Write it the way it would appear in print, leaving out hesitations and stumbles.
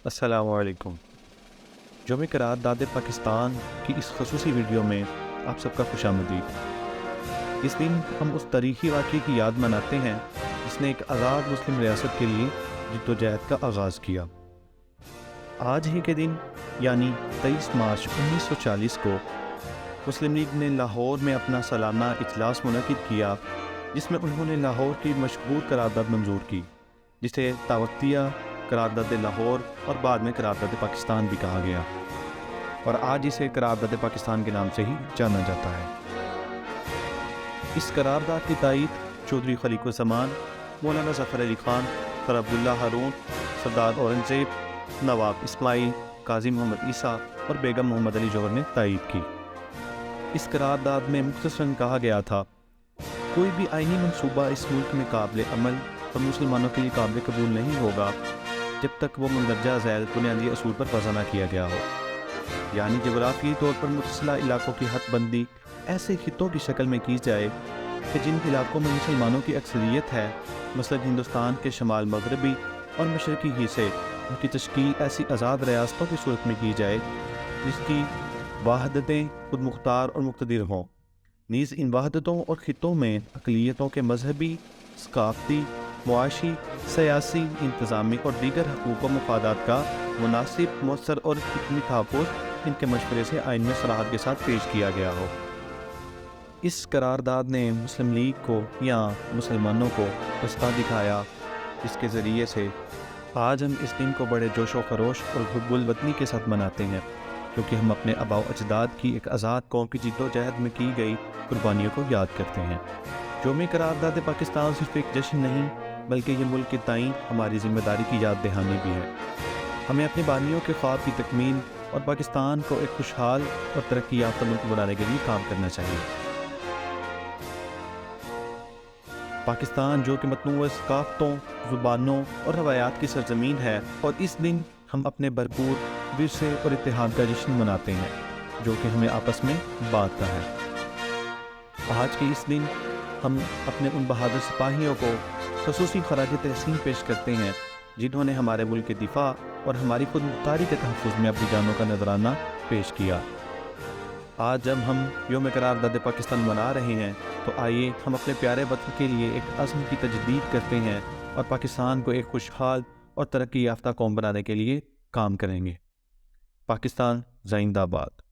السلام علیکم۔ یوم قرارداد پاکستان کی اس خصوصی ویڈیو میں آپ سب کا خوش آمدید۔ اس دن ہم اس تاریخی واقعے کی یاد مناتے ہیں جس نے ایک آزاد مسلم ریاست کے لیے جدوجہد کا آغاز کیا۔ آج ہی کے دن یعنی 23 مارچ 1940 کو مسلم لیگ نے لاہور میں اپنا سالانہ اجلاس منعقد کیا، جس میں انہوں نے لاہور کی مشہور قرارداد منظور کی، جسے تاوقتیہ قرارداد لاہور اور بعد میں قرارداد پاکستان بھی کہا گیا، اور آج اسے قرارداد پاکستان کے نام سے ہی جانا جاتا ہے۔ اس قرارداد کی تائید چودھری خلیق الزمان، مولانا ظفر علی خان، سر عبداللہ ہارون، سردار اورنگزیب، نواب اسماعیل، قاضی محمد عیسیٰ اور بیگم محمد علی جوہر نے تائید کی۔ اس قرارداد میں مختصراً کہا گیا تھا، کوئی بھی آئینی منصوبہ اس ملک میں قابل عمل اور مسلمانوں کے لیے قابل قبول نہیں ہوگا جب تک وہ مندرجہ ذیل بنیادی اصول پر وضع نہ کیا گیا ہو، یعنی جغرافیائی طور پر متصلہ علاقوں کی حد بندی ایسے خطوں کی شکل میں کی جائے کہ جن علاقوں میں مسلمانوں کی اکثریت ہے، مثلا ہندوستان کے شمال مغربی اور مشرقی حصے، ان کی تشکیل ایسی آزاد ریاستوں کی صورت میں کی جائے جس کی واحدتیں خود مختار اور مقتدر ہوں۔ نیز ان واحدتوں اور خطوں میں اقلیتوں کے مذہبی، ثقافتی، معاشی، سیاسی، انتظامی اور دیگر حقوق و مفادات کا مناسب، مؤثر اور حکمی تحفظ ان کے مشورے سے آئین میں صراحت کے ساتھ پیش کیا گیا ہو۔ اس قرارداد نے مسلم لیگ کو یا مسلمانوں کو رستہ دکھایا، جس کے ذریعے سے آج ہم اس دن کو بڑے جوش و خروش اور حب الوطنی کے ساتھ مناتے ہیں، کیونکہ ہم اپنے آباء و اجداد کی ایک آزاد قوم کی جد و جہد میں کی گئی قربانیوں کو یاد کرتے ہیں۔ یوم قرارداد پاکستان صرف ایک جشن نہیں، بلکہ یہ ملک کے تئیں ہماری ذمہ داری کی یاد دہانی بھی ہے۔ ہمیں اپنے بانیوں کے خواب کی تکمیل اور پاکستان کو ایک خوشحال اور ترقی یافتہ ملک بنانے کے لیے کام کرنا چاہیے۔ پاکستان جو کہ متنوع ثقافتوں، زبانوں اور روایات کی سرزمین ہے، اور اس دن ہم اپنے بھرپور ورثے اور اتحاد کا جشن مناتے ہیں جو کہ ہمیں آپس میں باندھتا ہے۔ آج کے اس دن ہم اپنے ان بہادر سپاہیوں کو خصوصی خراج تحسین پیش کرتے ہیں جنہوں نے ہمارے ملک کے دفاع اور ہماری خود مختاری کے تحفظ میں اپنی جانوں کا نذرانہ پیش کیا۔ آج جب ہم یوم قرارداد پاکستان منا رہے ہیں تو آئیے ہم اپنے پیارے وطن کے لیے ایک عزم کی تجدید کرتے ہیں اور پاکستان کو ایک خوشحال اور ترقی یافتہ قوم بنانے کے لیے کام کریں گے۔ پاکستان زندہ باد۔